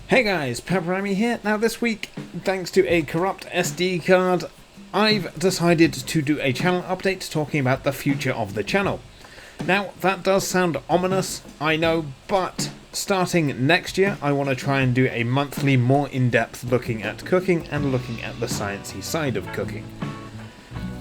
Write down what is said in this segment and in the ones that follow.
Hey guys, PepperAmmy here. Now this week, thanks to a corrupt SD card, I've decided to do a channel update talking about the future of the channel. Now that does sound ominous, I know, but starting next year I want to try and do a monthly more in-depth looking at cooking and looking at the sciencey side of cooking.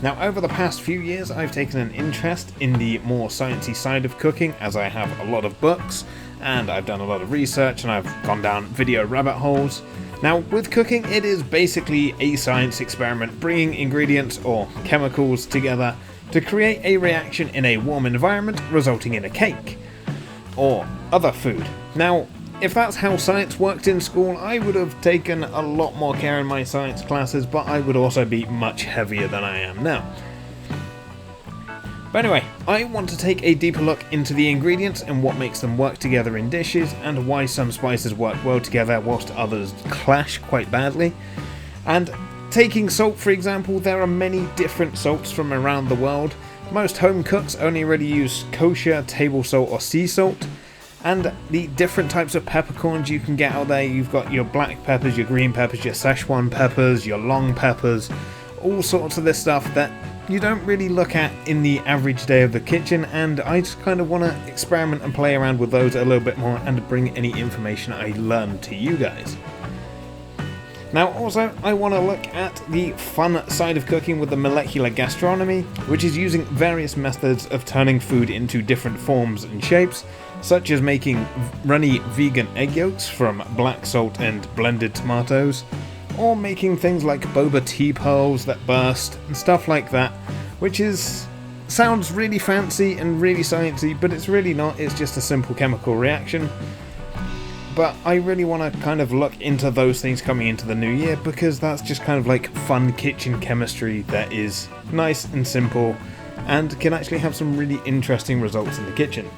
Now over the past few years I've taken an interest in the more sciencey side of cooking, as I have a lot of books and I've done a lot of research and I've gone down video rabbit holes. Now with cooking it is basically a science experiment, bringing ingredients or chemicals together to create a reaction in a warm environment resulting in a cake or other food. Now if that's how science worked in school, I would have taken a lot more care in my science classes, but I would also be much heavier than I am now. But anyway, I want to take a deeper look into the ingredients and what makes them work together in dishes, and why some spices work well together whilst others clash quite badly. And taking salt for example, there are many different salts from around the world. Most home cooks only really use kosher, table salt or sea salt. And the different types of peppercorns you can get out there, you've got your black peppers, your green peppers, your Szechuan peppers, your long peppers, all sorts of this stuff that you don't really look at in the average day of the kitchen, and I just kind of want to experiment and play around with those a little bit more and bring any information I learned to you guys. Now also, I want to look at the fun side of cooking with the molecular gastronomy, which is using various methods of turning food into different forms and shapes, such as making runny vegan egg yolks from black salt and blended tomatoes, or making things like boba tea pearls that burst and stuff like that, which sounds really fancy and really sciencey, but it's really not. It's just a simple chemical reaction. But I really want to kind of look into those things coming into the new year, because that's just kind of like fun kitchen chemistry that is nice and simple and can actually have some really interesting results in the kitchen.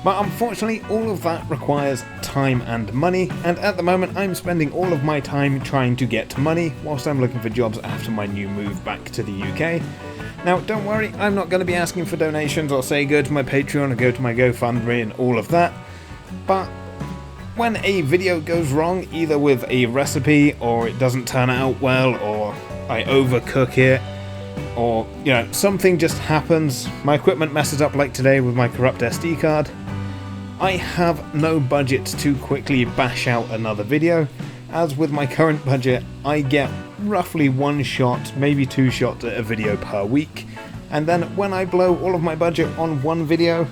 But unfortunately, all of that requires time and money, and at the moment I'm spending all of my time trying to get money whilst I'm looking for jobs after my new move back to the UK. Now don't worry, I'm not going to be asking for donations or say go to my Patreon or go to my GoFundMe and all of that, but when a video goes wrong, either with a recipe or it doesn't turn out well or I overcook it, or something just happens, my equipment messes up like today with my corrupt SD card, I have no budget to quickly bash out another video, as with my current budget I get roughly one shot, maybe two shots at a video per week, and then when I blow all of my budget on one video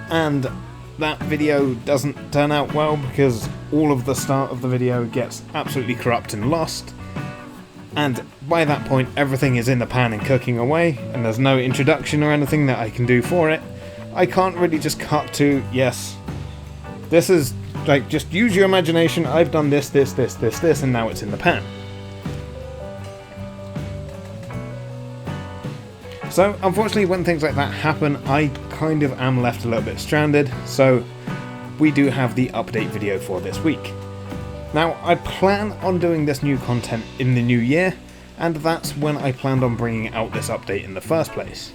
and that video doesn't turn out well because all of the start of the video gets absolutely corrupt and lost, and by that point everything is in the pan and cooking away and there's no introduction or anything that I can do for it, I can't really just cut to, yes, this is like, just use your imagination, I've done this, and now it's in the pan. So unfortunately when things like that happen, I kind of am left a little bit stranded, so we do have the update video for this week. Now I plan on doing this new content in the new year, and that's when I planned on bringing out this update in the first place.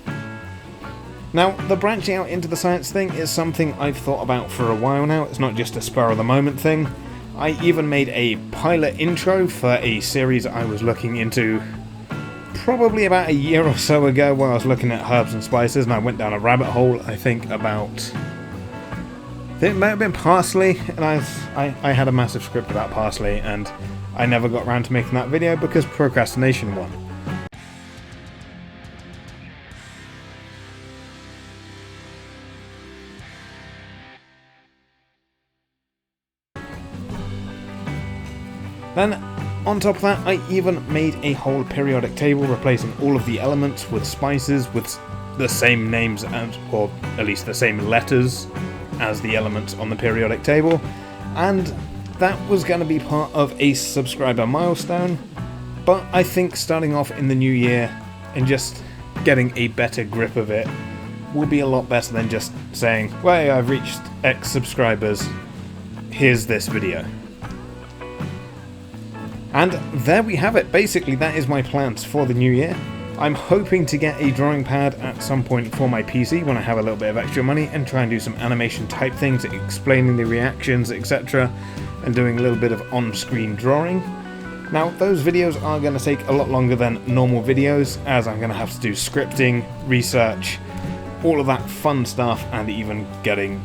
Now, the branching out into the science thing is something I've thought about for a while now. It's not just a spur of the moment thing. I even made a pilot intro for a series I was looking into probably about a year or so ago, where I was looking at herbs and spices and I went down a rabbit hole, I think it may have been parsley, and I had a massive script about parsley and I never got around to making that video because procrastination won. Then, on top of that, I even made a whole periodic table replacing all of the elements with spices with the same names, or at least the same letters as the elements on the periodic table, and that was going to be part of a subscriber milestone, but I think starting off in the new year and just getting a better grip of it will be a lot better than just saying, well, I've reached X subscribers, here's this video. And there we have it. Basically, that is my plans for the new year. I'm hoping to get a drawing pad at some point for my PC when I have a little bit of extra money and try and do some animation type things, explaining the reactions, etc., and doing a little bit of on-screen drawing. Now, those videos are going to take a lot longer than normal videos, as I'm going to have to do scripting, research, all of that fun stuff, and even getting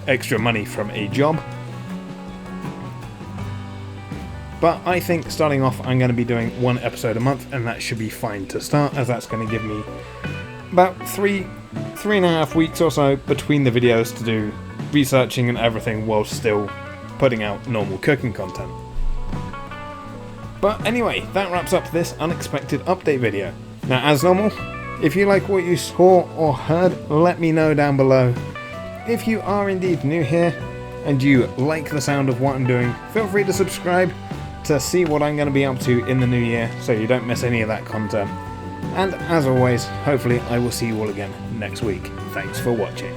extra money from a job. But I think starting off I'm going to be doing 1 episode a month, and that should be fine to start, as that's going to give me about three and a half weeks or so between the videos to do researching and everything while still putting out normal cooking content. But anyway, that wraps up this unexpected update video. Now, as normal, if you like what you saw or heard, let me know down below. If you are indeed new here and you like the sound of what I'm doing, feel free to subscribe to see what I'm going to be up to in the new year, so you don't miss any of that content. And as always, hopefully I will see you all again next week. Thanks for watching.